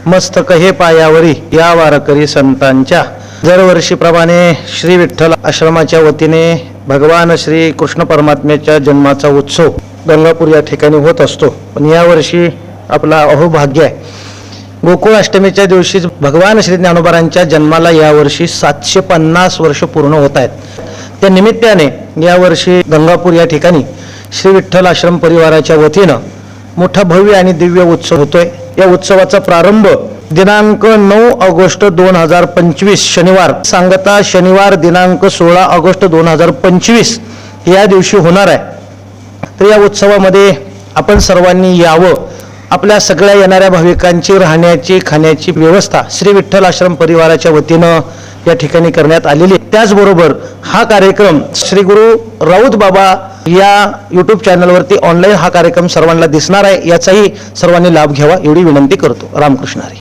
मस्तक हे पायावरी या वारकरी संतांच्या दरवर्षीप्रमाणे श्री विठ्ठल आश्रमाच्या वतीने भगवान श्री कृष्ण परमात्म्याच्या जन्माचा उत्सव गंगापूर या ठिकाणी होत असतो. पण यावर्षी आपला अहोभाग्य आहे, गोकुळ अष्टमीच्या दिवशी भगवान श्री ज्ञानोबांच्या जन्माला यावर्षी 750 वर्ष पूर्ण होत आहेत. त्या निमित्ताने यावर्षी गंगापूर या ठिकाणी श्री विठ्ठल आश्रम परिवाराच्या वतीनं मोठा भव्य आणि दिव्य उत्सव होतोय. या उत्सवाचा प्रारंभ दिनांक 9 ऑगस्ट 2025 शनिवार सांगता शनिवार दिनांक 16 ऑगस्ट 2025 या दिवशी होणार आहे. तर या उत्सवामध्ये आपण सर्वांनी यावं. आपल्या सगळ्या येणाऱ्या भाविकांची राहण्याची खाण्याची व्यवस्था श्री विठ्ठल आश्रम परिवाराच्या वतीनं या ठिकाणी करण्यात आलेली. त्याचबरोबर हा कार्यक्रम श्री गुरु राऊत बाबा या यूट्यूब चॅनलवरती ऑनलाईन हा कार्यक्रम सर्वांना दिसणार आहे. याचाही सर्वांनी लाभ घ्यावा एवढी विनंती करतो. रामकृष्ण हरी.